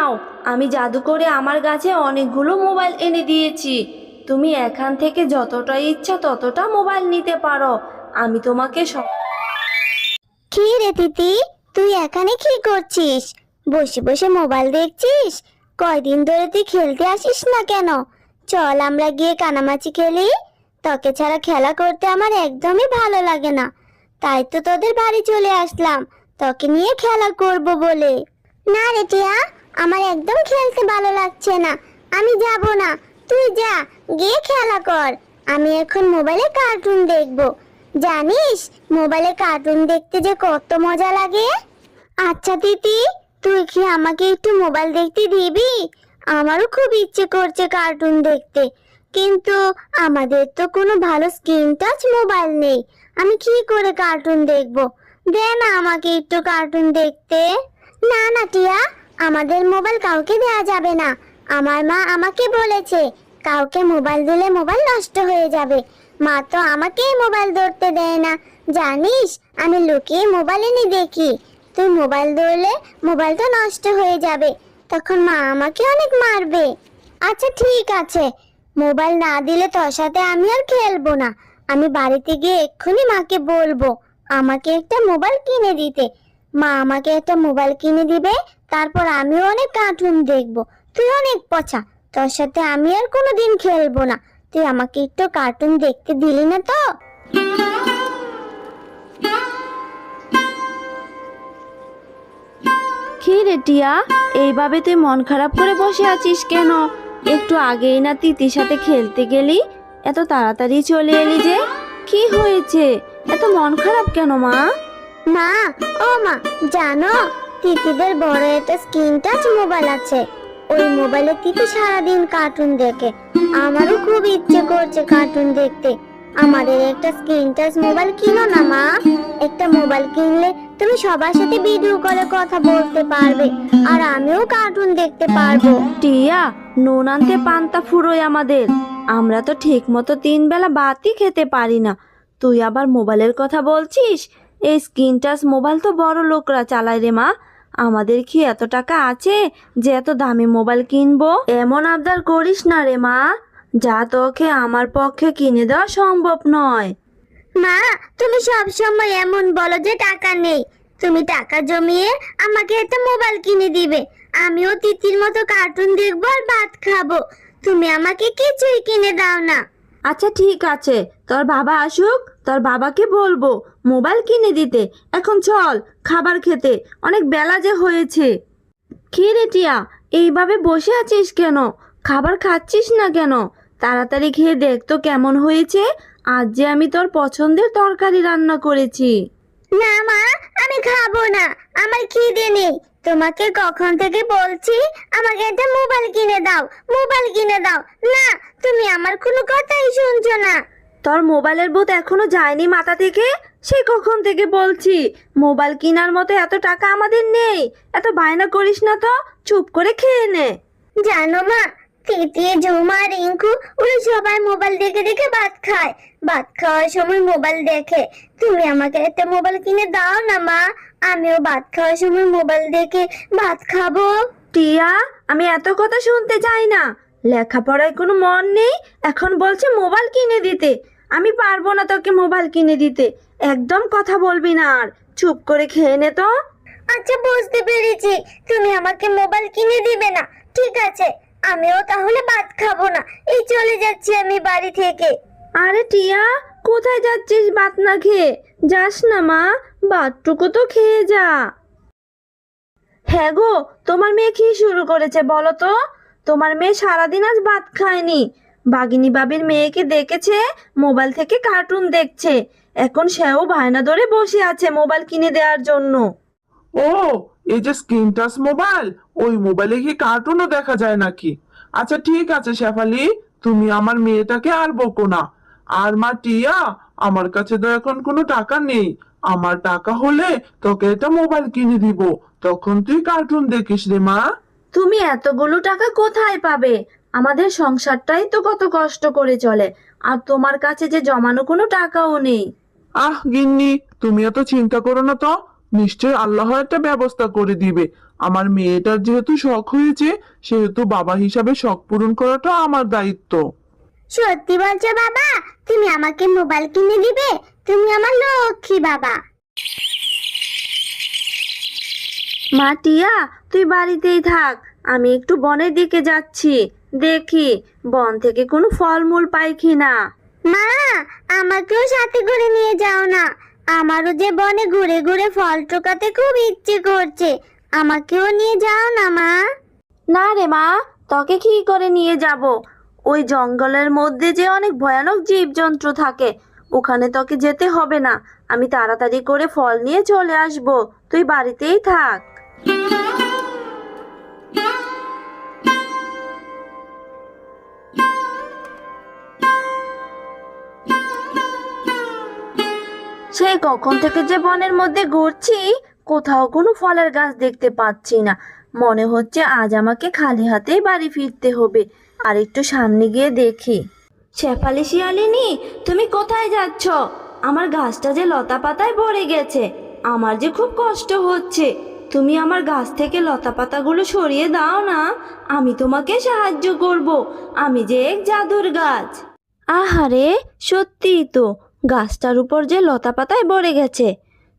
নাও, আমি জাদু করে আমার গাছে অনেকগুলো মোবাইল এনে দিয়েছি। তুমি এখান থেকে যতটা ইচ্ছা ততটা মোবাইল নিতে পারো। আমি তোমাকে সব। কি রে তিতি, তুই এখানে কি করছিস? বসে বসে মোবাইল দেখছিস? কয়দিন ধরে তুই খেলতে আসিস না কেন? চল আমরা গিয়ে কানামাছি খেলি। তোকে ছাড়া খেলা করতে আমার একদমই ভালো লাগে না, তাই তো তোদের বাড়ি চলে আসলাম তোকে নিয়ে খেলা করব বলে। না রে টিয়া, আমার একদম খেলতে ভালো লাগছে না, আমি যাব না। তুই যা, গিয়ে খেলা কর। আমি এখন মোবাইলে কার্টুন দেখবো। জানিস মোবাইলে কার্টুন দেখতে যে কত মজা লাগে। আচ্ছা দিদি, তুই কি আমাকে একটু মোবাইল দেখতে দিবি? আমারও খুব ইচ্ছে করছে কার্টুন দেখতে, কিন্তু আমাদের তো কোনো ভালো স্ক্রিন টাচ মোবাইল নেই। আমি কি করে কার্টুন দেখবো? দে না আমাকে একটু কার্টুন দেখতে। না না টিয়া, আমাদের মোবাইল কাউকে দেওয়া যাবে না। আমার মা আমাকে বলেছে কাউকে মোবাইল দিলে মোবাইল নষ্ট হয়ে যাবে। মা তো আমাকেই মোবাইল ধরতে দেয় না। জানিস আমি লুকিয়ে মোবাইল এনে দেখি। তুই মোবাইল ধরলে মোবাইলটা নষ্ট হয়ে যাবে, তখন মা আমাকে অনেক মারবে। আচ্ছা ঠিক আছে, মোবাইল না দিলে তোর সাথে আমি আর খেলবো না। আমি বাড়িতে গিয়ে এক্ষুনি মাকে বলবো আমাকে একটা মোবাইল কিনে দিতে। মা আমাকে একটা মোবাইল কিনে দিবে, তারপর আমিও অনেক কার্টুন দেখবো। তুই অনেক পচা, তোর সাথে আমি আর কোনোদিন খেলবো না। তুই আমাকে একটু কার্টুন দেখতে দিলি না তো? কি রে টিয়া, এইভাবে তুই মন খারাপ করে বসে আছিস কেন? একটু আগেই না তিতির সাথে খেলতে গেলি, এত তাড়াতাড়ি চলে এলি যে? কি হয়েছে, এত মন খারাপ কেন মা? মা, ও মা, জানো তিতিদের বড় একটা স্ক্রিন টাচ মোবাইল আছে। ওই মোবাইলে তিতি সারাদিন কার্টুন দেখে। আমারও খুব ইচ্ছে করছে কার্টুন দেখতে। আমাদের একটা স্ক্রিন টাচ মোবাইল কিনো না মা। একটা মোবাইল কিনলে তুমি সবার সাথে ভিডিও কলে কথা বলতে পারবে, আর আমিও কার্টুন দেখতে পারবো। টিয়া, নুন আনতে পান্তা ফুরোয় আমাদের। আমরা তো ঠিক মতো 3 বেলা ভাতই খেতে পারি না, তুই আবার মোবাইলের কথা বলছিস? এই স্ক্রিন টাচ মোবাইল তো বড় লোকরা চালায় রে মা। আমাদের কি এত টাকা আছে যে এত দামি মোবাইল কিনবো? এমন আবদার করিস না রে মা, যা তোকে আমার পক্ষে কিনে দেওয়া সম্ভব নয়। মা, তুমি সব সময় এমন বলো যে টাকা নেই। তুমি টাকা জমিয়ে আমাকে একটা মোবাইল কিনে দিবে, আমিও তিতির মতো কার্টুন দেখবো আর ভাত খাবো। তুমি আমাকে কিছুই কিনে দাও না। আচ্ছা ঠিক আছে, তোর বাবা আসুক, তোর বাবাকে বলবো মোবাইল কিনে দিতে। এখন চল খাবার খেতে, অনেক বেলা যে হয়েছে। কি রে টিয়া, এইভাবে বসে আছিস কেন? খাবার খাচ্ছিস না কেন? তাড়াতাড়ি খেয়ে দেখ তো কেমন হয়েছে। আজ যে আমি তোর পছন্দের তরকারি রান্না করেছি। না মা, আমি খাবো না, আমার খিদে নেই। তোমাকে কখন থেকে বলছি আমাকে একটা মোবাইল কিনে দাও, মোবাইল কিনে দাও। না, তুমি আমার কোনো কথাই শুনছো না। তোর মোবাইলের ভূত এখনো যায়নি মাথা থেকে? সে কখন থেকে বলছি মোবাইল কেনার মতো এত টাকা আমাদের নেই। এত বায়না করিস না তো, চুপ করে খেয়ে নে। জানো মা, তিতি, ঝুমা, রিঙ্কু ওরা সবাই মোবাইল দেখে দেখে ভাত খায়। ভাত খাওয়ার সময় মোবাইল দেখে। তুমি আমাকে একটা মোবাইল কিনে দাও না মা, আমিও ভাত খাওয়ার সময় মোবাইল দেখে ভাত খাবো। টিয়া, আমি এত কথা শুনতে চাই না। লেখাপড়ায় কোনো মন নেই, এখন বলছে মোবাইল কিনে দিতে। আমি পারবো না তোকে মোবাইল কিনে দিতে। একদম কথা বলবি না আর, চুপ করে খেয়ে নে তো। আচ্ছা বুঝতে পেরেছি, তুমি আমাকে মোবাইল কিনে দিবে না। ঠিক আছে, আমিও তাহলে ভাত খাবো না, এই চলে যাচ্ছি আমি বাড়ি থেকে। আরে টিয়া, কোথায় যাচ্ছিস ভাত না খেয়ে? যাস না মা, ভাতটুকু তো খেয়ে যা। হ্যাঁ গো, তোমার মেয়ে কি শুরু করেছে বলো তো? তোমার মেয়ে সারাদিন আজ ভাত খায়নি। বাগিনী বাবির মেয়েকে দেখেছে মোবাইল থেকে কার্টুন দেখছে, এখন সেও বায়না ধরে বসে আছে মোবাইল কিনে দেওয়ার জন্য। ও, এই যে স্ক্রিন টাচ মোবাইল, ওই মোবাইলে কি কার্টুনও দেখা যায় নাকি? আচ্ছা ঠিক আছে শেফালি, তুমি আমার মেয়েটাকে আর বকো না। আর মা টিয়া, আমার কাছে তো এখন কোনো টাকা নেই। আমার টাকা হলে তোকে একটা মোবাইল কিনে দিব, তখন তুই কার্টুন দেখিস রে মা। তুমি এতগুলো টাকা কোথায় পাবে? আমাদের সংসারটাই তো কত কষ্ট করে চলে, আর তোমার কাছে যে জমানো কোনো টাকাও নেই। আহ গিন্নি, তুমি এত চিন্তা করো না তো। নিশ্চয় আল্লাহ একটা ব্যবস্থা করে দিবে। আমার মেয়েটার যেহেতু শখ হয়েছে, সেহেতু বাবা হিসাবে শখ পূরণ করাটা আমার দায়িত্ব। সত্যি বলছো বাবা? তুমি আমাকে মোবাইল কিনে দিবে? তুমি আমার লক্ষ্মী বাবা। মা টিয়া, তুই বাড়িতেই থাক, আমি একটু বনের দিকে যাচ্ছি, দেখি বন থেকে কোনো ফলমূল পাই কিনা। মা, আমাকেও সাথে করে নিয়ে যাও না। আমারও যে বনে ঘুরে ঘুরে ফল টোকাতে খুব ইচ্ছে করছে। আমাকেও নিয়ে যাও না মা। না রে মা, তোকে কি করে নিয়ে যাব? ওই জঙ্গলের মধ্যে যে অনেক ভয়ানক জীবজন্তু থাকে, ওখানে তোকে যেতে হবে না। আমি তাড়াতাড়ি করে ফল নিয়ে চলে আসব, তুই বাড়িতেই থাক। সেই কখন থেকে যে বনের মধ্যে ঘুরছি, কোথাও কোনো ফলের গাছ দেখতে পাচ্ছি না। মনে হচ্ছে আজ আমাকে খালি হাতেই বাড়ি ফিরতে হবে। আর একটু সামনে গিয়ে দেখি। শেফালি শিয়ালিনী, তুমি কোথায় যাচ্ছ? আমার গাছটা যে লতা পাতায় ভরে গেছে, আমার যে খুব কষ্ট হচ্ছে। তুমি আমার গাছ থেকে লতা পাতাগুলো সরিয়ে দাও না, আমি তোমাকে সাহায্য করব। আমি যে এক জাদুর গাছ। আহারে, সত্যিই তো, গাছটার উপর যে লতা পাতায় ভরে গেছে।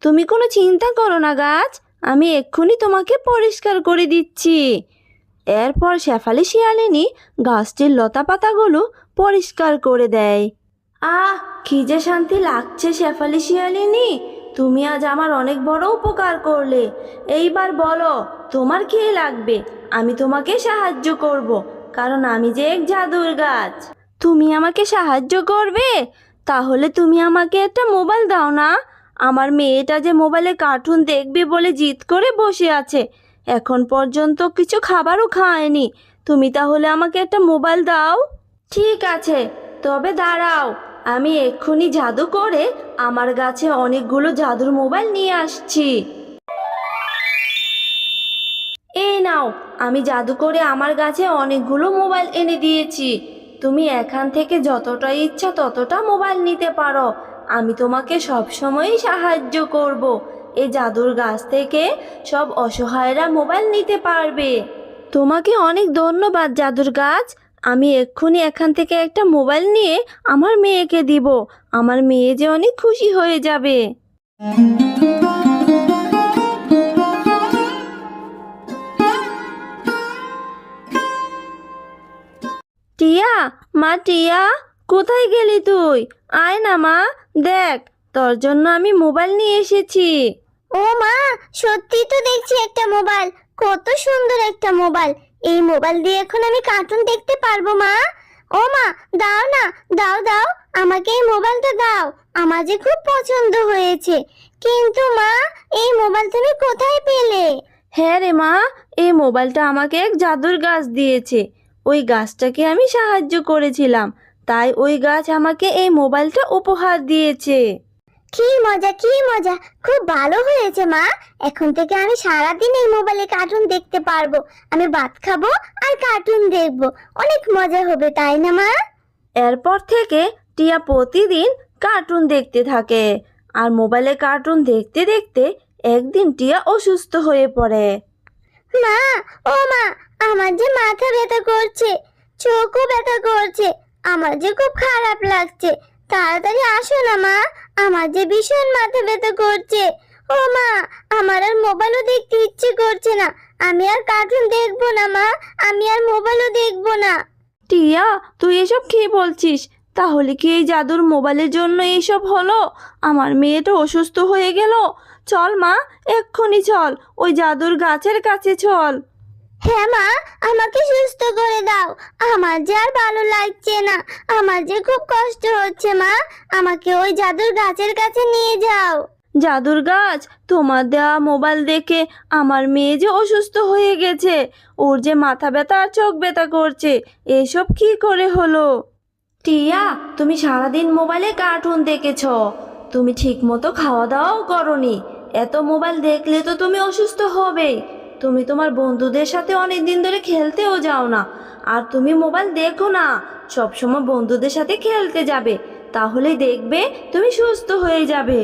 তুমি কোনো চিন্তা করো না গাছ, আমি এক্ষুনি তোমাকে পরিষ্কার করে দিচ্ছি। এরপর শেফালি শিয়ালিনী গাছটির লতা পাতাগুলো পরিষ্কার করে দেয়। আহ, কি যে শান্তি লাগছে শেফালি শিয়ালিনী, তুমি আজ আমার অনেক বড় উপকার করলে। এইবার বলো, তোমার কি লাগবে? আমি তোমাকে সাহায্য করব, কারণ আমি যে এক জাদুর গাছ। তুমি আমাকে সাহায্য করবে? তাহলে তুমি আমাকে একটা মোবাইল দাও না। আমার মেয়েটা যে মোবাইলে কার্টুন দেখবে বলে জিদ করে বসে আছে, এখন পর্যন্ত কিছু খাবারও খায়নি। তুমি তাহলে আমাকে একটা মোবাইল দাও। ঠিক আছে, তবে দাঁড়াও, আমি এক্ষুনি জাদু করে আমার কাছে অনেকগুলো জাদুর মোবাইল নিয়ে আসছি। এই নাও, আমি জাদু করে আমার কাছে অনেকগুলো মোবাইল এনে দিয়েছি। তুমি এখান থেকে যতটা ইচ্ছা ততটা মোবাইল নিতে পারো। আমি তোমাকে সব সময়ই সাহায্য করব। এই জাদুর গাছ থেকে সব অসহায়রা মোবাইল নিতে পারবে। তোমাকে অনেক ধন্যবাদ জাদুর গাছ। আমি এক্ষুনি এখান থেকে একটা মোবাইল নিয়ে আমার মেয়েকে দিব। আমার মেয়ে যে অনেক খুশি হয়ে যাবে। টিয়া, মা টিয়া, কোথায় গেলি তুই? আয় না মা, দেখ তোর জন্য আমি মোবাইল নিয়ে এসেছি। ও মা, সত্যি তো দেখছি একটা মোবাইল। কত সুন্দর একটা মোবাইল। এই মোবাইল দিয়ে এখন আমি কার্টুন দেখতে পারবো মা। ও মা, দাও না, দাও দাও, আমাকে এই মোবাইলটা দাও। আমার যে খুব পছন্দ হয়েছে। কিন্তু মা, এই মোবাইল তুমি কোথায় পেলে? হ্যাঁ রে মা, এই মোবাইলটা আমাকে এক জাদুর গাছ দিয়েছে। ওই গাছটাকে আমি সাহায্য করেছিলাম, তাই ওই গাছ আমাকে এই মোবাইলটা উপহার দিয়েছে। কি মজা, কি মজা, খুব ভালো হয়েছে মা। এখন থেকে আমি সারাদিন এই মোবাইলে কার্টুন দেখতে পারবো। আমি ভাত খাবো আর কার্টুন দেখবো। অনেক মজা হবে, তাই না মা? এরপর থেকে টিয়া প্রতিদিন কার্টুন দেখতে থাকে। আর মোবাইলে কার্টুন দেখতে দেখতে একদিন টিয়া অসুস্থ হয়ে পড়ে। মা, ও মা, আমার যে মাথা ব্যথা করছে, চোখও ব্যথা করছে। আমার যে খুব খারাপ লাগছে। তাড়াতাড়ি আসো না মা, আমার যে ভীষণ মাথা ব্যথা করছে। ও মা, আমার আর মোবাইলও দেখতে ইচ্ছে করছে না। আমি আর কার্টুন দেখবো না মা, আমি আর মোবাইলও দেখবো না। টিয়া, তুই এসব কি বলছিস? তাহলে কি এই জাদুর মোবাইলের জন্য এইসব হলো? আমার মেয়েটা অসুস্থ হয়ে গেল। চল মা, এক্ষুনি চল, ওই জাদুর গাছের কাছে চল। হ্যাঁ মা, আমাকে সুস্থ করে দাও। আমার যে আর ভালো লাগছে না। আমার যে খুব কষ্ট হচ্ছে মা। আমাকে ওই জাদুর গাছের কাছে নিয়ে যাও। জাদুর গাছ, তোমার দেওয়া মোবাইল দেখে আমার মেয়ে যে অসুস্থ হয়ে গেছে, ওর যে মাথা ব্যথা আর চোখ ব্যথা করছে, এসব কি করে হলো? টিয়া, তুমি সারাদিন মোবাইলে কার্টুন দেখেছ, তুমি ঠিক মতো খাওয়া দাওয়াও করনি। এত মোবাইল দেখলে তো তুমি অসুস্থ হবেই। তুমি তোমার বন্ধুদের সাথে অনেক দিন ধরে খেলতেও যাও না। আর তুমি মোবাইল দেখো না, সবসময় বন্ধুদের সাথে খেলতে যাবে, তাহলেই দেখবে তুমি সুস্থ হয়ে যাবে।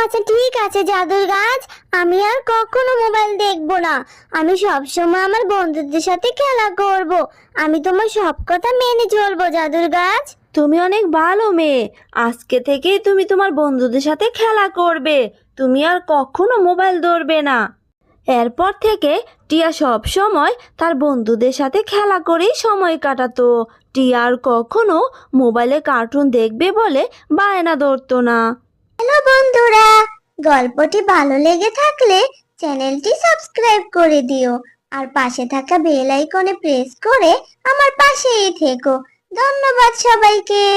আচ্ছা ঠিক আছে জাদুর গাছ, আমি আর কখনো মোবাইল দেখবো না। আমি সব সময় আমার বন্ধুদের সাথে খেলা করব। আমি তোমার সব কথা মেনে চলবো জাদুর গাছ। তুমি অনেক ভালো মেয়ে। আজকে থেকেই তুমি তোমার বন্ধুদের সাথে খেলা করবে। তুমি আর কখনো মোবাইল ধরবে না। এরপর থেকে টিয়া সব সময় তার বন্ধুদের সাথে খেলা করেই সময় কাটাতো। টিয়া আর কখনো মোবাইলে কার্টুন দেখবে বলে বায়না ধরতো না। হ্যালো বন্ধুরা, গল্পটি ভালো লেগে থাকলে চ্যানেলটি সাবস্ক্রাইব করে দিও আর পাশে থাকা বেল আইকনে প্রেস করে আমার পাশেই থেকো। ধন্যবাদ সবাইকে।